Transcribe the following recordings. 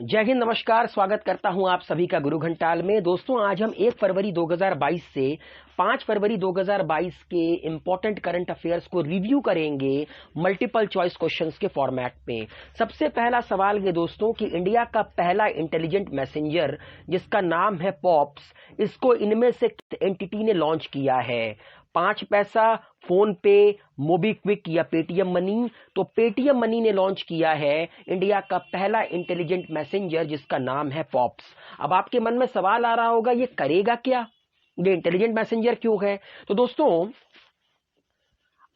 जय हिंद, नमस्कार। स्वागत करता हूं आप सभी का गुरु घंटाल में। दोस्तों, आज हम 1 फरवरी 2022 से 5 फरवरी 2022 के इंपॉर्टेंट करंट अफेयर्स को रिव्यू करेंगे मल्टीपल चॉइस क्वेश्चंस के फॉर्मेट में। सबसे पहला सवाल है दोस्तों कि इंडिया का पहला इंटेलिजेंट मैसेंजर जिसका नाम है पॉप्स, इसको इनमें से किस एंटिटी ने लॉन्च किया है? 5 पैसा, फोन पे, मोबीक्विक या पेटीएम मनी? तो पेटीएम मनी ने लॉन्च किया है इंडिया का पहला इंटेलिजेंट मैसेंजर जिसका नाम है पॉप्स। अब आपके मन में सवाल आ रहा होगा, ये करेगा क्या? ये इंटेलिजेंट मैसेंजर क्यों है? तो दोस्तों,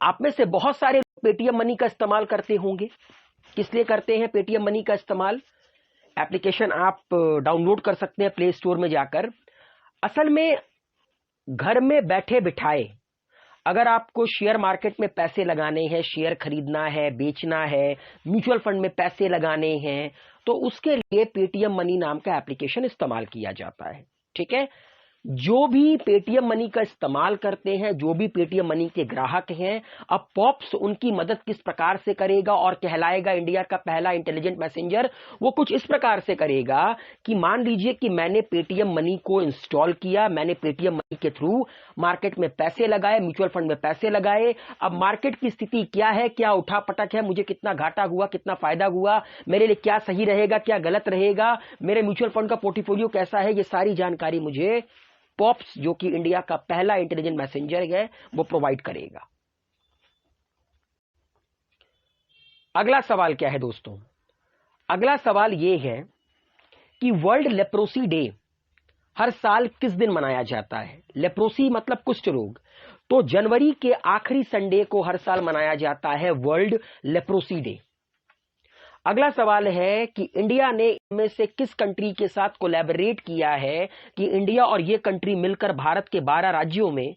आप में से बहुत सारे पेटीएम मनी का इस्तेमाल करते होंगे। किस लिए करते हैं पेटीएम मनी का इस्तेमाल? एप्लीकेशन आप डाउनलोड कर सकते हैं प्ले स्टोर में जाकर। असल में घर में बैठे बिठाए अगर आपको शेयर मार्केट में पैसे लगाने हैं, शेयर खरीदना है, बेचना है, म्यूचुअल फंड में पैसे लगाने हैं, तो उसके लिए पेटीएम मनी नाम का एप्लीकेशन इस्तेमाल किया जाता है। ठीक है। जो भी पेटीएम मनी का इस्तेमाल करते हैं, जो भी पेटीएम मनी के ग्राहक हैं, अब पॉप्स उनकी मदद किस प्रकार से करेगा और कहलाएगा इंडिया का पहला इंटेलिजेंट मैसेंजर? वो कुछ इस प्रकार से करेगा कि मान लीजिए कि मैंने पेटीएम मनी को इंस्टॉल किया, मैंने पेटीएम मनी के थ्रू मार्केट में पैसे लगाए, म्यूचुअल फंड में पैसे लगाए। अब मार्केट की स्थिति क्या है, क्या उठापटक है, मुझे कितना घाटा हुआ, कितना फायदा हुआ, मेरे लिए क्या सही रहेगा, क्या गलत रहेगा, मेरे म्यूचुअल फंड का पोर्टफोलियो कैसा है, ये सारी जानकारी मुझे पॉप्स, जो कि इंडिया का पहला इंटेलिजेंट मैसेंजर है, वो प्रोवाइड करेगा। अगला सवाल क्या है दोस्तों? अगला सवाल यह है कि वर्ल्ड लेप्रोसी डे हर साल किस दिन मनाया जाता है? लेप्रोसी मतलब कुष्ठ रोग। तो जनवरी के आखिरी संडे को हर साल मनाया जाता है वर्ल्ड लेप्रोसी डे। अगला सवाल है कि इंडिया ने इनमें से किस कंट्री के साथ कोलैबोरेट किया है कि इंडिया और ये कंट्री मिलकर भारत के 12 राज्यों में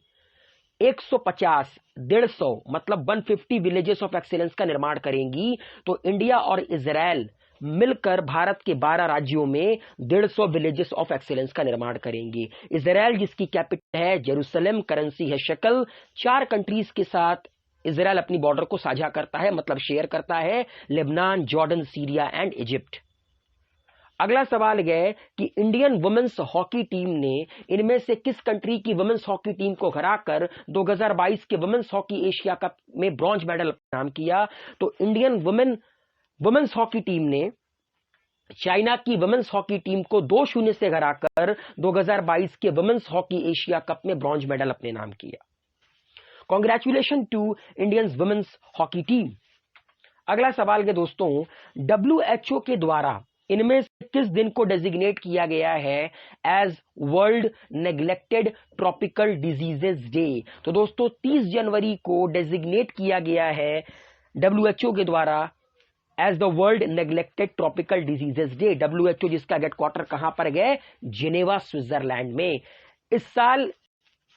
150 150 मतलब 150 विलेजेस ऑफ एक्सीलेंस का निर्माण करेंगी। तो इंडिया और इजराइल मिलकर भारत के 12 राज्यों में 150 विलेजेस ऑफ एक्सीलेंस का निर्माण करेंगी। इजराइल जिसकी कैपिटल है जेरूसलम, करेंसी है शेकल। 4 कंट्रीज के साथ इजराइल अपनी बॉर्डर को साझा करता है, मतलब शेयर करता है, Lebanon, Jordan, Syria and Egypt. अगला सवाल है कि इंडियन वुमेन्स हॉकी टीम ने इनमें से किस कंट्री की वुमेन्स हॉकी टीम को हराकर 2022 के वुमेन्स हॉकी एशिया कप में ब्रॉन्ज मेडल नाम किया? तो इंडियन वुमेन्स हॉकी टीम ने चाइना की वुमेन्स हॉकी टीम को 2-0 से हराकर 2022 के वुमेन्स हॉकी एशिया कप में ब्रॉन्ज मेडल अपने नाम किया। Congratulation to Indians women's hockey team. अगला सवाल है दोस्तों, WHO के द्वारा इनमें से किस दिन को डेजिग्नेट किया गया है as World Neglected Tropical Diseases Day? तो दोस्तों, 30 जनवरी को डेजिग्नेट किया गया है WHO के द्वारा as the World Neglected Tropical Diseases Day. WHO जिसका हेडक्वार्टर कहां पर है? जिनेवा, स्विट्जरलैंड में। इस साल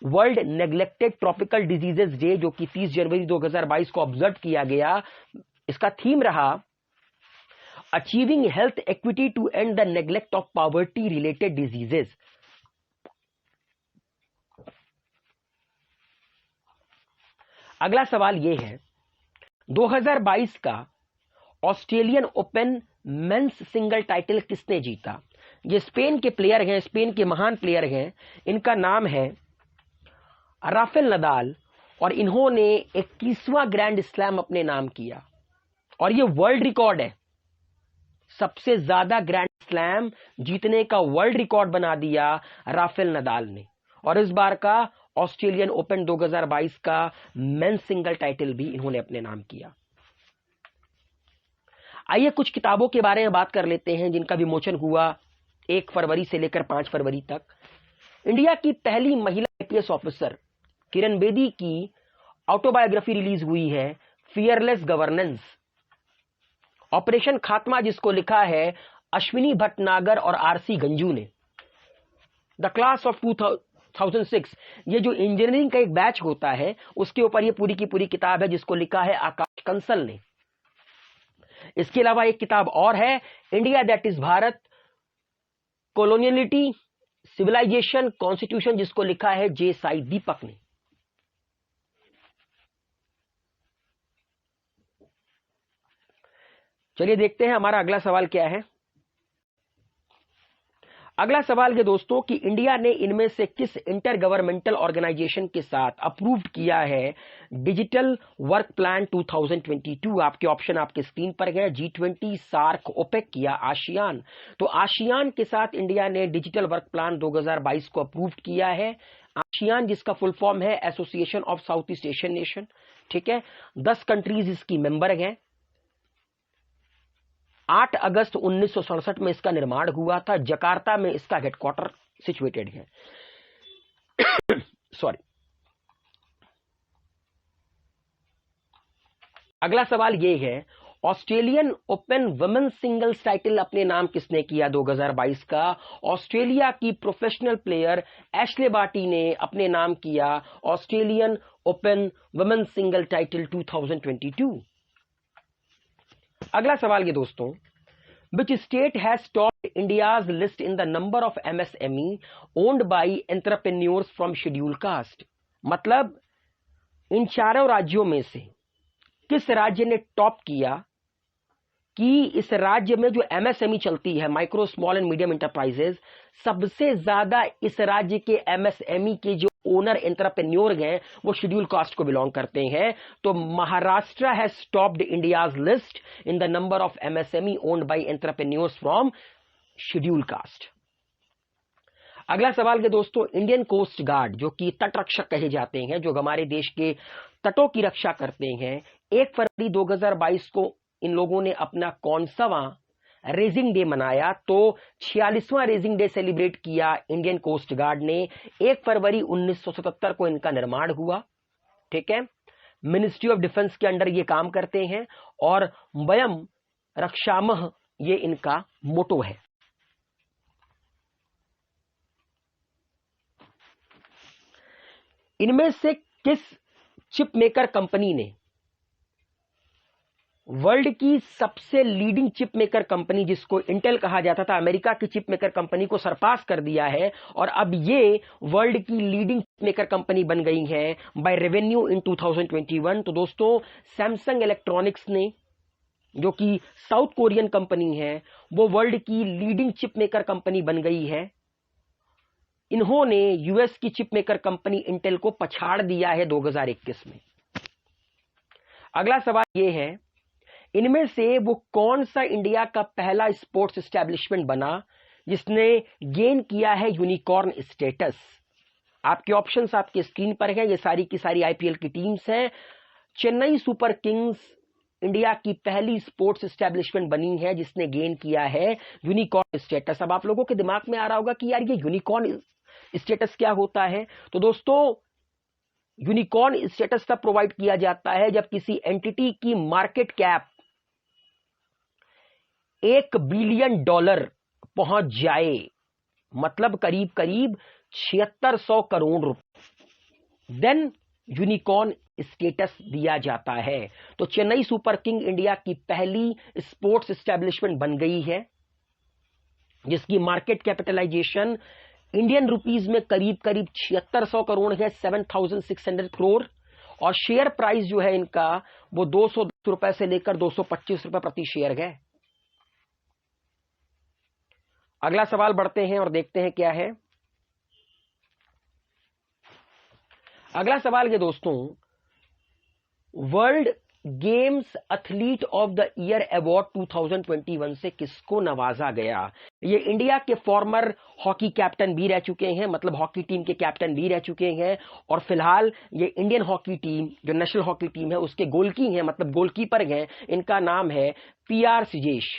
World Neglected Tropical Diseases Day, जो कि 30 जनवरी 2022 को ऑब्जर्व किया गया, इसका थीम रहा achieving health equity to end the neglect of poverty related diseases. अगला सवाल यह है, 2022 का Australian Open men's single title किसने जीता? ये स्पेन के प्लेयर हैं, स्पेन के महान प्लेयर हैं। इनका नाम है राफेल नदाल और इन्होंने 21वां ग्रैंड स्लैम अपने नाम किया और ये वर्ल्ड रिकॉर्ड है। सबसे ज्यादा ग्रैंड स्लैम जीतने का वर्ल्ड रिकॉर्ड बना दिया राफेल नदाल ने। और इस बार का ऑस्ट्रेलियन ओपन 2022 का मेंस सिंगल टाइटल भी इन्होंने अपने नाम किया। आइए कुछ किताबों के बारे में बात कर लेते हैं जिनका विमोचन हुआ 1 फरवरी से लेकर 5 फरवरी तक। इंडिया की पहली महिला आईपीएस ऑफिसर किरण बेदी की ऑटोबायोग्राफी रिलीज हुई है, फियरलेस गवर्नेंस। ऑपरेशन खात्मा जिसको लिखा है अश्विनी भटनागर और आरसी गंजू ने। द क्लास ऑफ 2006, ये जो इंजीनियरिंग का एक बैच होता है उसके ऊपर ये पूरी की पूरी किताब है जिसको लिखा है आकाश कंसल ने। इसके अलावा एक किताब और है, India that is Bharat, coloniality, civilisation, constitution, जिसको लिखा है जे साई दीपक ने। चलिए देखते हैं हमारा अगला सवाल क्या है। अगला सवाल है दोस्तों कि इंडिया ने इनमें से किस इंटर गवर्नमेंटल ऑर्गेनाइजेशन के साथ अप्रूव्ड किया है डिजिटल वर्क प्लान 2022। आपके ऑप्शन आपके स्क्रीन पर है। G20, सार्क, ओपेक या आसियान। तो आसियान के साथ इंडिया ने डिजिटल वर्क प्लान 2022 को अप्रूव्ड किया है। आसियान जिसका फुल फॉर्म है association of south east Asian nation, ठीक है। 10 कंट्रीज इसकी मेंबर हैं। 8 अगस्त 1967 में इसका निर्माण हुआ था। जकार्ता में इसका हेडक्वार्टर सिचुएटेड है। सॉरी। अगला सवाल ये है, Australian Open women's singles title अपने नाम किसने किया 2022 का? ऑस्ट्रेलिया की प्रोफेशनल प्लेयर एशले बार्टी ने अपने नाम किया Australian Open women's single title 2022। अगला सवाल ये दोस्तों, which state has topped India's list in the number of MSME owned by entrepreneurs from schedule caste. मतलब इन चारों राज्यों में से किस राज्य ने टॉप किया कि इस राज्य में जो MSME चलती है, micro small and medium enterprises, सबसे ज्यादा इस राज्य के MSME के जो ओनर एंटरप्रेन्योर हैं वो शेड्यूल कास्ट को बिलोंग करते हैं। तो Maharashtra has topped India's list in the number of MSME owned by entrepreneurs from schedule cast. अगला सवाल के दोस्तों, इंडियन कोस्ट गार्ड जो कि तट रक्षक कहे जाते हैं, जो हमारे देश के तटों की रक्षा करते हैं, 1 फरवरी 2022 को इन लोगों ने अपना कौन-सावां रेजिंग डे मनाया? तो 46वां रेजिंग डे सेलिब्रेट किया इंडियन कोस्ट गार्ड ने। 1 फरवरी 1977 को इनका निर्माण हुआ, ठीक है। मिनिस्ट्री ऑफ डिफेंस के अंडर ये काम करते हैं और वयम रक्षामः ये इनका मोटो है। इनमें से किस चिप मेकर कंपनी ने वर्ल्ड की सबसे लीडिंग चिप मेकर कंपनी जिसको इंटेल कहा जाता था, अमेरिका की चिप मेकर कंपनी को सरपास कर दिया है और अब ये वर्ल्ड की लीडिंग चिप मेकर कंपनी बन गई है बाय रेवेन्यू इन 2021? तो दोस्तों सैमसंग इलेक्ट्रॉनिक्स ने, जो कि साउथ कोरियन कंपनी है, वो वर्ल्ड की लीडिंग चिप मेकर कंपनी बन गई है। इन्होंने यूएस की चिप मेकर कंपनी इंटेल को पछाड़ दिया है 2021 में। अगला सवाल यह है, इनमें से वो कौन सा इंडिया का पहला स्पोर्ट्स एस्टेब्लिशमेंट बना जिसने गेन किया है यूनिकॉर्न स्टेटस? आपके ऑप्शंस आपके स्क्रीन पर है। ये सारी की सारी आईपीएल की टीम्स हैं। चेन्नई सुपर किंग्स इंडिया की पहली स्पोर्ट्स एस्टेब्लिशमेंट बनी है जिसने गेन किया है यूनिकॉर्न स्टेटस। अब आप लोगों के दिमाग में आ रहा होगा कि यार ये यूनिकॉर्न स्टेटस क्या होता है? तो दोस्तों यूनिकॉर्न स्टेटस तब प्रोवाइड किया जाता है जब किसी एंटिटी की मार्केट कैप $1 बिलियन पहुंच जाए, मतलब करीब करीब 7600 करोड़ रुपए, देन यूनिकॉर्न स्टेटस दिया जाता है। तो चेन्नई सुपर किंग इंडिया की पहली स्पोर्ट्स एस्टेब्लिशमेंट बन गई है जिसकी मार्केट कैपिटलाइजेशन इंडियन रुपीस में करीब करीब 7600 करोड़ है, 7600 करोड़, और शेयर प्राइस जो है इनका वो 210 रुपए से लेकर 225 रुपए प्रति शेयर है। अगला सवाल बढ़ते हैं और देखते हैं क्या है। अगला सवाल है दोस्तों, world games athlete of the year award 2021 से किसको नवाजा गया? ये इंडिया के फॉर्मर हॉकी कैप्टन भी रह चुके हैं, मतलब हॉकी टीम के कैप्टन भी रह चुके हैं, और फिलहाल ये इंडियन हॉकी टीम जो नेशनल हॉकी टीम है उसके गोलकी हैं, मतलब गोलकीपर हैं। इनका नाम है PR सिजेश।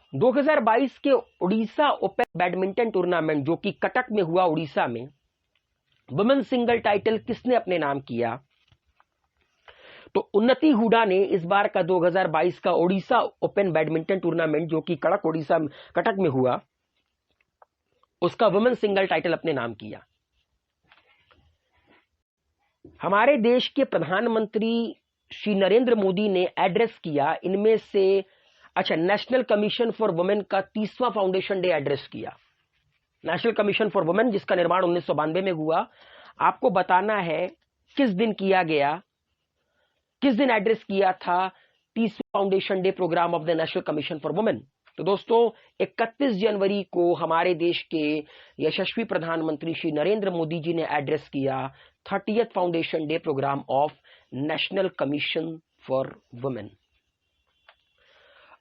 – 2022 के उड़ीसा ओपन बैडमिंटन टूर्नामेंट जो कि कटक में हुआ उड़ीसा में, वुमेन सिंगल टाइटल किसने अपने नाम किया? तो उन्नति हुडा ने इस बार का 2022 का उड़ीसा ओपन बैडमिंटन टूर्नामेंट जो कि कटक में हुआ, उसका वुमेन सिंगल टाइटल अपने नाम किया। हमारे देश के प्रधानमंत्री श्री नरेंद्र मोदी ने एड्रेस किया इनमें से, अच्छा, नेशनल कमीशन फॉर वुमेन का 30वां फाउंडेशन डे एड्रेस किया। नेशनल कमीशन फॉर वुमेन जिसका निर्माण 1992 में हुआ, आपको बताना है किस दिन किया गया, किस दिन एड्रेस किया था, 30 foundation day programme of the National Commission for Women. तो दोस्तों 31 जनवरी को हमारे देश के यशस्वी प्रधानमंत्री श्री नरेंद्र मोदी जी ने एड्रेस किया 30th foundation day programme of National Commission for Women.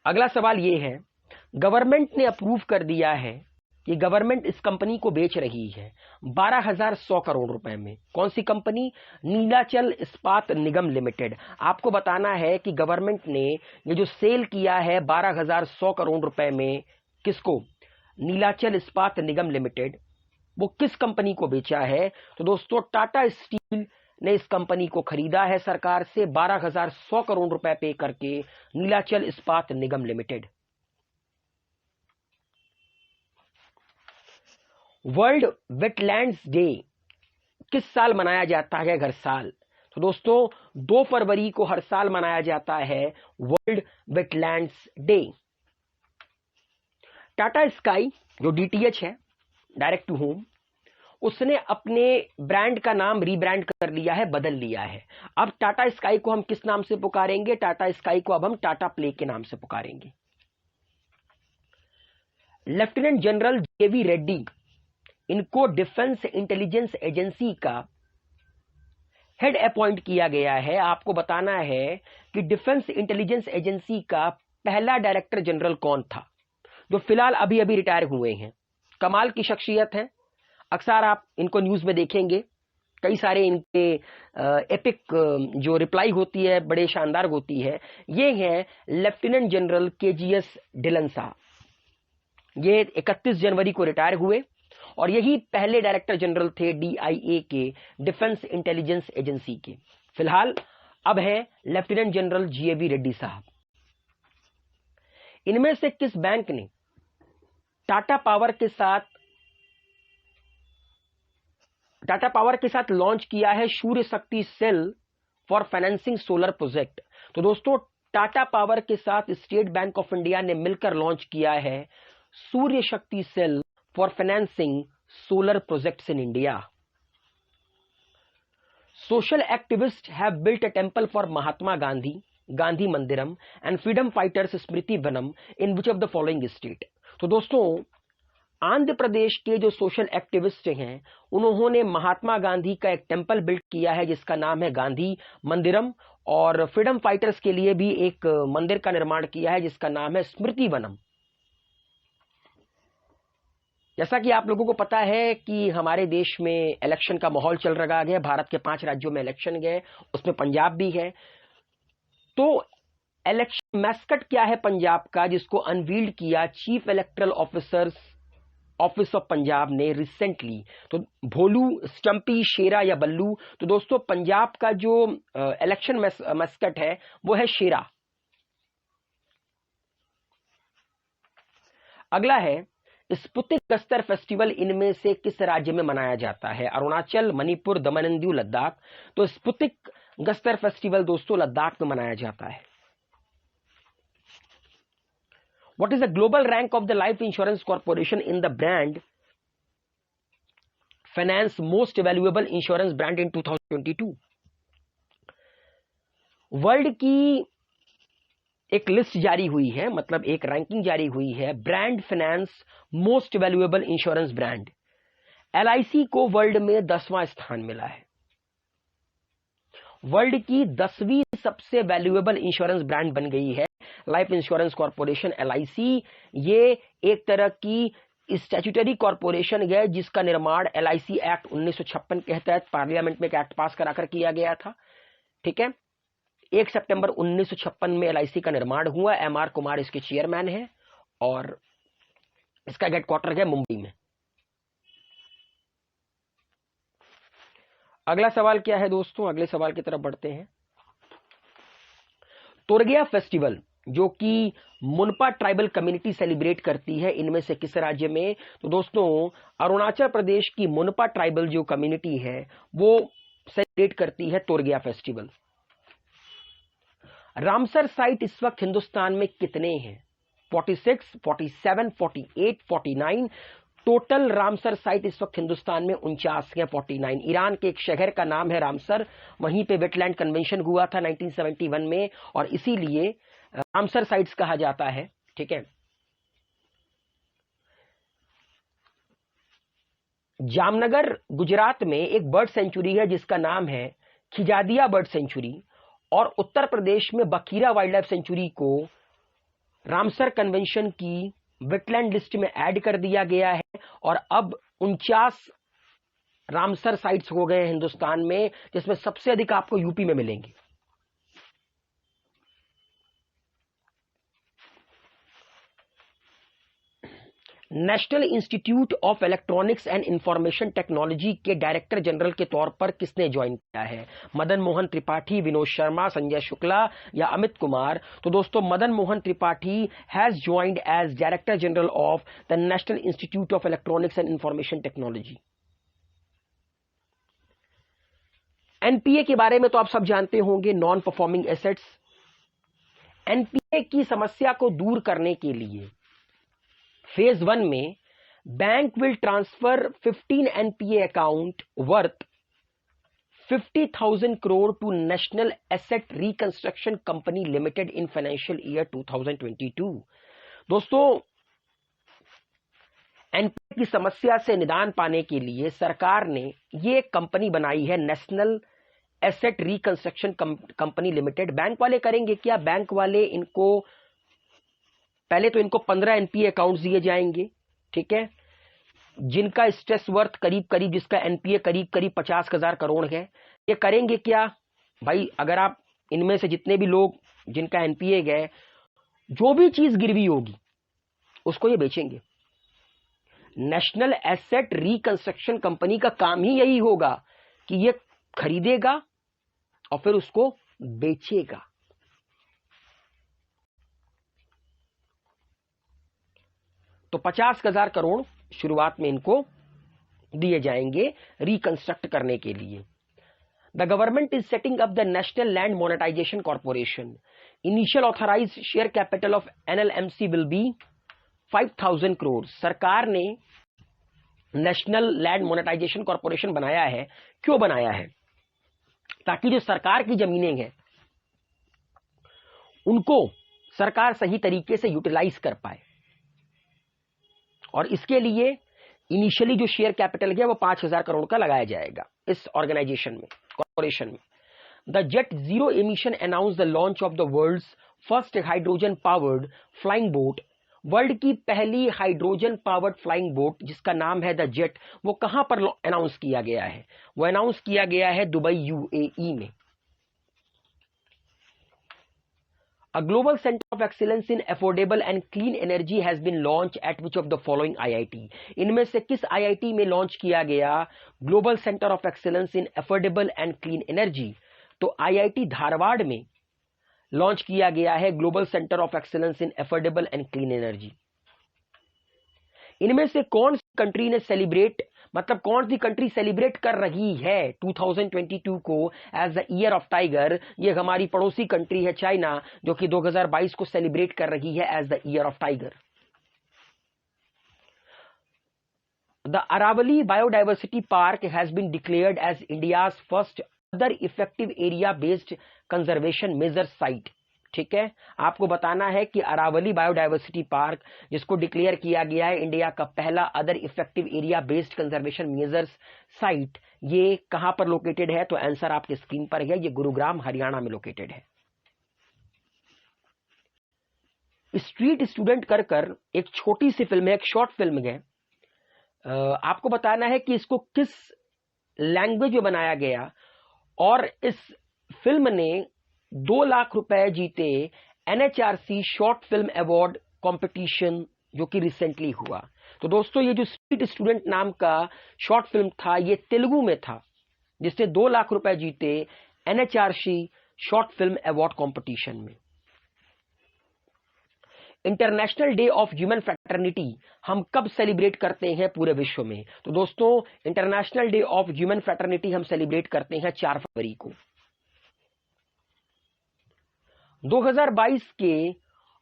अगला सवाल यह है, गवर्नमेंट ने अप्रूव कर दिया है कि गवर्नमेंट इस कंपनी को बेच रही है 12,100 करोड़ रुपए में। कौन सी कंपनी? नीलाचल इस्पात निगम लिमिटेड। आपको बताना है कि गवर्नमेंट ने ये जो सेल किया है 12,100 करोड़ रुपए में, किसको? नीलाचल इस्पात निगम लिमिटेड, वो किस कंपनी को बेचा है? तो दोस्तों टाटा स्टील ने इस कंपनी को खरीदा है सरकार से 12,100 करोड़ रुपए पे करके, नीलाचल इस्पात निगम लिमिटेड। वर्ल्ड वेटलैंड्स डे किस साल मनाया जाता है? हर साल। तो दोस्तों 2 फरवरी को हर साल मनाया जाता है world wetlands day. Tata sky जो डीटीएच है, डायरेक्ट टू होम, उसने अपने ब्रांड का नाम रीब्रांड कर लिया है, बदल लिया है। अब टाटा स्काई को हम किस नाम से पुकारेंगे? टाटा स्काई को अब हम टाटा प्ले के नाम से पुकारेंगे। लेफ्टिनेंट जनरल जेवी रेड्डी, इनको डिफेंस इंटेलिजेंस एजेंसी का हेड अपॉइंट किया गया है। आपको बताना है कि डिफेंस इंटेलिजेंस एजेंसी का पहला डायरेक्टर जनरल कौन था, जो फिलहाल अभी अभी रिटायर हुए हैं। कमाल की शख्सियत है, अक्सर आप इनको न्यूज में देखेंगे, कई सारे इनके एपिक जो रिप्लाई होती है बड़े शानदार होती है। ये हैं लेफ्टिनेंट जनरल केजीएस ढिल्लन साहब। ये 31 जनवरी को रिटायर हुए और यही पहले डायरेक्टर जनरल थे डीआईए के, डिफेंस इंटेलिजेंस एजेंसी के। फिलहाल अब है लेफ्टिनेंट जनरल जीएवी रेड्डी साहब। इनमें से किस बैंक ने टाटा पावर के साथ लॉन्च किया है Surya Shakti cell for financing solar project? तो दोस्तों टाटा पावर के साथ स्टेट बैंक ऑफ इंडिया ने मिलकर लॉन्च किया है Surya Shakti cell for financing solar projects in India. Social activist have built a temple for Mahatma Gandhi, Gandhi Mandiram and freedom fighters Smriti Vanam in which of the following state? तो दोस्तों आंध्र प्रदेश के जो सोशल एक्टिविस्ट हैं उन्होंने महात्मा गांधी का एक टेम्पल बिल्ड किया है जिसका नाम है गांधी मंदिरम, और फ्रीडम फाइटर्स के लिए भी एक मंदिर का निर्माण किया है जिसका नाम है स्मृति वनम। जैसा कि आप लोगों को पता है कि हमारे देश में इलेक्शन का माहौल चल रहा है, भारत के 5 राज्यों में इलेक्शन गए, उसमें पंजाब भी है। तो इलेक्शन मैस्कट क्या है पंजाब का, जिसको अनवील्ड किया chief electoral office of Punjab ने रिसेंटली? तो भोलू, स्टंपी, शेरा या बल्लू? तो दोस्तों पंजाब का जो इलेक्शन मैस्कट है वो है शेरा। अगला है स्पुतिक गस्तर फेस्टिवल इनमें से किस राज्य में मनाया जाता है? अरुणाचल, मणिपुर, दमन एंड दीव, लद्दाख? तो स्पुतिक गस्तर फेस्टिवल दोस्तों लद्दाख में मनाया जाता है। What is the global rank of the Life Insurance Corporation in the brand Finance Most Valuable Insurance Brand in 2022? World की एक लिस्ट जारी हुई है, मतलब एक रैंकिंग जारी हुई है, brand finance most valuable insurance brand. LIC को वर्ल्ड में 10वां स्थान मिला है। वर्ल्ड की 10वीं सबसे वैल्यूएबल इंश्योरेंस ब्रांड बन गई है लाइफ इंश्योरेंस कॉर्पोरेशन एलआईसी। ये एक तरह की स्टैट्यूटरी कॉर्पोरेशन है जिसका निर्माण एलआईसी एक्ट 1956 के तहत पार्लियामेंट में एक एक्ट पास कराकर किया गया था। ठीक है, 1 सितंबर 1956 में एलआईसी का निर्माण हुआ। एमआर कुमार इसके चेयरमैन है और इसका हेडक्वार्टर है मुंबई में। अगला सवाल क्या है दोस्तों? अगले सवाल की तरफ बढ़ते हैं। तोरगिया फेस्टिवल जो कि मुनपा ट्राइबल कम्युनिटी सेलिब्रेट करती है, इनमें से किस राज्य में? तो दोस्तों अरुणाचल प्रदेश की मुनपा ट्राइबल जो कम्युनिटी है वो सेलिब्रेट करती है तोरगिया फेस्टिवल। रामसर साइट इस वक्त हिंदुस्तान में कितने हैं? 46, 47, 48, 49, टोटल रामसर साइट इस वक्त हिंदुस्तान में 49 है, 49। ईरान के एक शहर का नाम है रामसर, वहीं पे वेटलैंड कन्वेंशन हुआ था 1971 में, और इसीलिए रामसर साइट्स कहा जाता है। ठीक है। जामनगर गुजरात में एक बर्ड सेंचुरी है जिसका नाम है खिजादिया बर्ड सेंचुरी, और उत्तर प्रदेश में बखीरा वाइल्ड लाइफ सेंचुरी को रामसर कन्वेंशन की वेटलैंड लिस्ट में ऐड कर दिया गया है, और अब 49 रामसर साइट्स हो गए हैं हिंदुस्तान में, जिसमें सबसे अधिक आपको यूपी में मिलेंगे। National Institute of Electronics and Information technology के डायरेक्टर जनरल के तौर पर किसने ज्वाइन किया है? मदन मोहन त्रिपाठी, विनोद शर्मा, संजय शुक्ला या अमित कुमार? तो दोस्तों, Madan Mohan Tripathi has joined as director general of the National Institute of Electronics and Information Technology. NPA के बारे में तो आप सब जानते होंगे, नॉन परफॉर्मिंग एसेट्स। एनपीए की समस्या को दूर करने के लिए फेज 1 में bank will transfer 15 NPA account worth 50,000 crore to National Asset Reconstruction Company Limited in financial year 2022। दोस्तों, एनपीए की समस्या से निदान पाने के लिए सरकार ने ये कंपनी बनाई है, national Asset Reconstruction Company limited. Bank वाले करेंगे क्या? बैंक वाले इनको पहले तो इनको 15 एनपीए अकाउंट्स दिए जाएंगे, ठीक है, जिनका स्ट्रेस वर्थ करीब करीब, जिसका एनपीए करीब करीब 50,000 करोड़ है। ये करेंगे क्या भाई? अगर आप इनमें से जितने भी लोग जिनका एनपीए गए, जो भी चीज गिरवी होगी उसको ये बेचेंगे। नेशनल एसेट रिकंस्ट्रक्शन कंपनी का काम ही यही होगा कि ये खरीदेगा और फिर उसको बेचेगा। तो 50,000 करोड़ शुरुआत में इनको दिए जाएंगे रिकंस्ट्रक्ट करने के लिए। The government is setting up the national land monetisation corporation. Initial authorise share capital of NLMC will be 5,000 crore. सरकार ने नेशनल लैंड मोनेटाइजेशन कॉर्पोरेशन बनाया है। क्यों बनाया है? ताकि जो सरकार की जमीनें हैं उनको सरकार सही तरीके से यूटिलाइज कर पाए, और इसके लिए इनिशियली जो शेयर कैपिटल है वो 5,000 करोड़ का लगाया जाएगा इस ऑर्गेनाइजेशन में, कॉर्पोरेशन में। The Jet Zero emission announce the launch of the world's first hydrogen powered flying boat. World की पहली हाइड्रोजन पावर्ड फ्लाइंग बोट जिसका नाम है द जेट, वो कहां पर अनाउंस किया गया है? वो अनाउंस किया गया है दुबई, यूएई में। A global center of excellence in affordable and clean energy has been launched at which of the following IIT? इनमें से किस IIT में लॉन्च किया गया global centre of excellence in affordable and clean energy? तो IIT Dharwad में launch किया गया है global centre of excellence in affordable and clean energy. इनमें से कौन सी कंट्री ने सेलिब्रेट, मतलब कौन सी कंट्री सेलिब्रेट कर रही है 2022 को as the year of tiger? ये हमारी पड़ोसी कंट्री है चाइना, जो कि 2022 को सेलिब्रेट कर रही है as the year of tiger. The Aravali biodiversity park has been declared as India's first other effective area based conservation measure site. ठीक है, आपको बताना है कि अरावली बायोडाइवर्सिटी पार्क, जिसको डिक्लेयर किया गया है इंडिया का पहला other effective area based conservation measures site, ये कहां पर लोकेटेड है? तो आंसर आपके स्क्रीन पर है, ये गुरुग्राम हरियाणा में लोकेटेड है। स्ट्रीट स्टूडेंट कर एक छोटी सी फिल्म है, एक शॉर्ट फिल्म है। आपको बताना है कि इसको किस लैंग्वेज में बनाया गया, और इस फिल्म ने 2 लाख रुपए जीते NHRC short film award competition, जो कि रिसेंटली हुआ। तो दोस्तों, ये जो स्ट्रीट स्टूडेंट नाम का शॉर्ट फिल्म था, ये तेलुगु में था, जिसने 2 लाख रुपए जीते NHRC short film award competition में। International day of human fraternity हम कब सेलिब्रेट करते हैं पूरे विश्व में? तो दोस्तों, international day of human fraternity हम सेलिब्रेट करते हैं 4 फरवरी को। 2022 के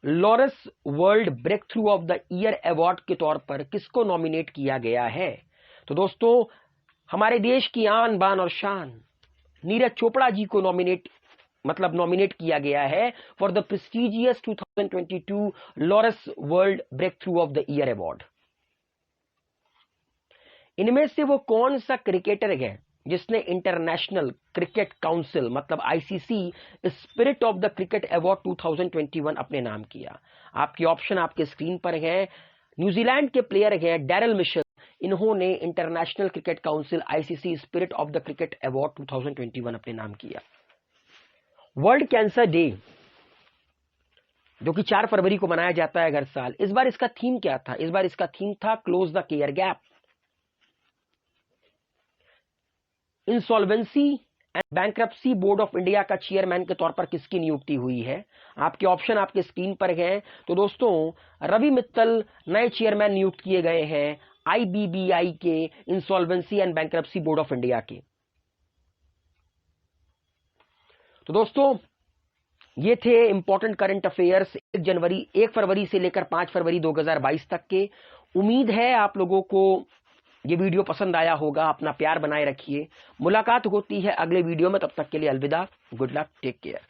Laureus world breakthrough of the year award के तौर पर किसको नॉमिनेट किया गया है? तो दोस्तों हमारे देश की आन बान और शान नीरज चोपड़ा जी को नॉमिनेट किया गया है for the prestigious 2022 Laureus world breakthrough of the year award. इनमें से वो कौन सा क्रिकेटर है जिसने इंटरनेशनल क्रिकेट काउंसिल मतलब ICC spirit of the cricket award 2021 अपने नाम किया? आपकी ऑप्शन आपके स्क्रीन पर है। न्यूजीलैंड के प्लेयर हैं डैरल मिशेल, इन्होंने international Cricket council ICC spirit of the cricket award 2021 अपने नाम किया। वर्ल्ड कैंसर डे जो कि 4 फरवरी को मनाया जाता है हर साल, इस बार इसका थीम क्या था? इस बार इसका थीम था close the care gap. Insolvency and bankruptcy board of India का चेयरमैन के तौर पर किसकी नियुक्ति हुई है? आपके ऑप्शन आपके स्क्रीन पर हैं। तो दोस्तों रवि मित्तल नए चेयरमैन नियुक्त किए गए हैं आईबीबीआई के insolvency and bankruptcy board of India के। तो दोस्तों ये थे इंपॉर्टेंट करंट अफेयर्स 1 फरवरी से लेकर 5 फरवरी 2022 तक के। उम्मीद है आप लोगों को ये वीडियो पसंद आया होगा। अपना प्यार बनाए रखिए। मुलाकात होती है अगले वीडियो में, तब तक के लिए अलविदा। Good luck, take care.